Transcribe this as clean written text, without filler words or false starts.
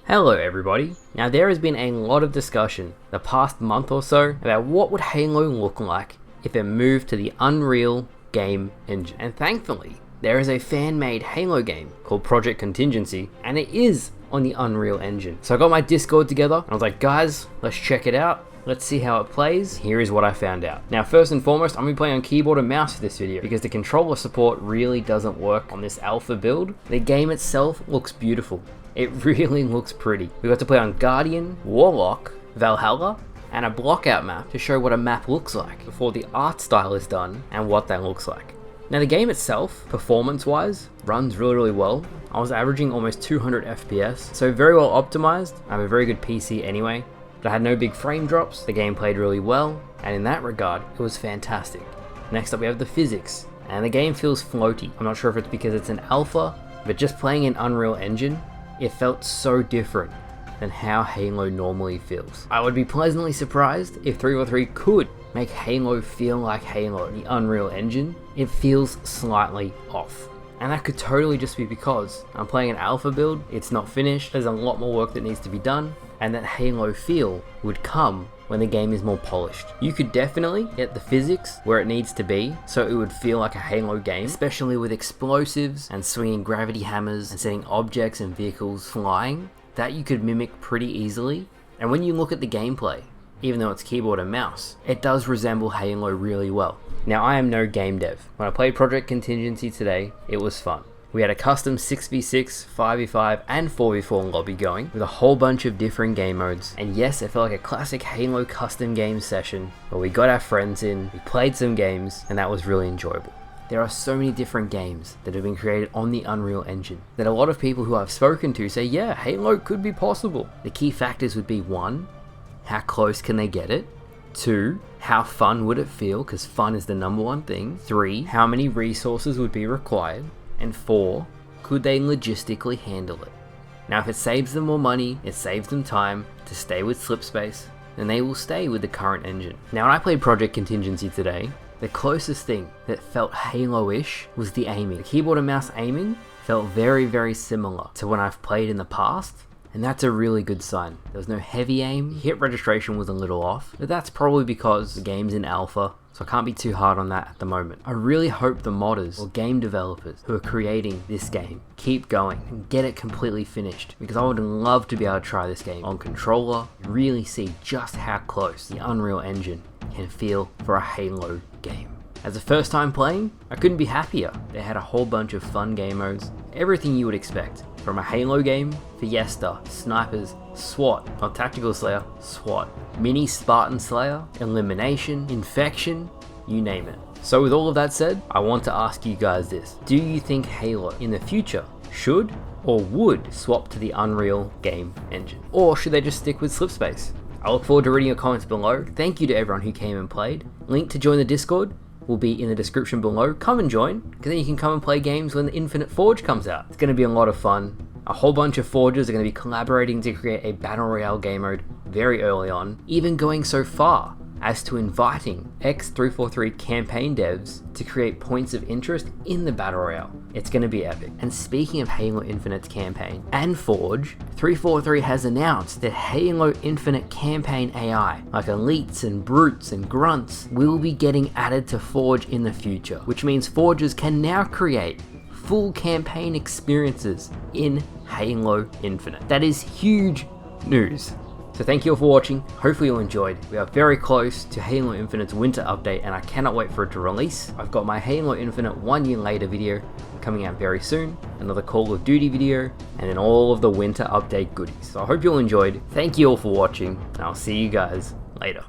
Hello everybody. Now there has been a lot of discussion the past month or so about what would Halo look like if it moved to the Unreal game engine. And thankfully, there is a fan-made Halo game called Project Contingency, and it is on the Unreal engine. So I got my Discord together and I was like, guys, let's check it out. Let's see how it plays. Here is what I found out. Now, first and foremost, I'm gonna be playing on keyboard and mouse for this video because the controller support really doesn't work on this alpha build. The game itself looks beautiful. It really looks pretty. We got to play on Guardian, Warlock, Valhalla, and a blockout map to show what a map looks like before the art style is done and what that looks like. Now the game itself, performance-wise, runs really well. I was averaging almost 200 FPS, so very well optimized. I have a very good PC anyway, but I had no big frame drops. The game played really well, and in that regard, it was fantastic. Next up we have the physics, and the game feels floaty. I'm not sure if it's because it's an alpha, but just playing in Unreal Engine, it felt so different than how Halo normally feels. I would be pleasantly surprised if 343 could make Halo feel like Halo. The Unreal Engine, it feels slightly off. And that could totally just be because I'm playing an alpha build, it's not finished, there's a lot more work that needs to be done, and that Halo feel would come when the game is more polished. You could definitely get the physics where it needs to be so it would feel like a Halo game, especially with explosives and swinging gravity hammers and setting objects and vehicles flying. That you could mimic pretty easily. And when you look at the gameplay, even though it's keyboard and mouse, it does resemble Halo really well. Now I am no game dev. When I played Project Contingency today, it was fun. We had a custom 6v6, 5v5 and 4v4 lobby going with a whole bunch of different game modes. And yes, it felt like a classic Halo custom game session where we got our friends in, we played some games, and that was really enjoyable. There are so many different games that have been created on the Unreal Engine that a lot of people who I've spoken to say, yeah, Halo could be possible. The key factors would be 1, how close can they get it? 2, how fun would it feel, because fun is the #1 thing. 3, how many resources would be required? And 4, could they logistically handle it? Now if it saves them more money, it saves them time to stay with Slipspace, then they will stay with the current engine. Now when I played Project Contingency today, the closest thing that felt Halo-ish was the aiming. The keyboard and mouse aiming felt very similar to when I've played in the past, and that's a really good sign. There was no heavy aim, hit registration was a little off, but that's probably because the game's in alpha, so I can't be too hard on that at the moment. I really hope the modders or game developers who are creating this game keep going and get it completely finished, because I would love to be able to try this game on controller and really see just how close the Unreal Engine can feel for a Halo game. As a first time playing, I couldn't be happier. They had a whole bunch of fun game modes, everything you would expect from a Halo game: Fiesta, Snipers, SWAT, not Tactical Slayer, SWAT, Mini Spartan Slayer, Elimination, Infection, you name it. So with all of that said, I want to ask you guys this. Do you think Halo in the future should or would swap to the Unreal game engine? Or should they just stick with Slipspace? I look forward to reading your comments below. Thank you to everyone who came and played. Link to join the Discord will be in the description below. Come and join, because then you can come and play games when the Infinite Forge comes out. It's going to be a lot of fun. A whole bunch of forgers are going to be collaborating to create a Battle Royale game mode very early on, even going so far as to inviting ex-343 campaign devs to create points of interest in the Battle Royale. It's going to be epic. And speaking of Halo Infinite's campaign and Forge, 343 has announced that Halo Infinite campaign AI, like elites and brutes and grunts, will be getting added to Forge in the future, which means forgers can now create full campaign experiences in Halo Infinite. That is huge news. So thank you all for watching, hopefully you enjoyed. We are very close to Halo Infinite's winter update and I cannot wait for it to release. I've got my Halo Infinite 1 year later video coming out very soon, another Call of Duty video, and then all of the winter update goodies. So I hope you all enjoyed, thank you all for watching, and I'll see you guys later.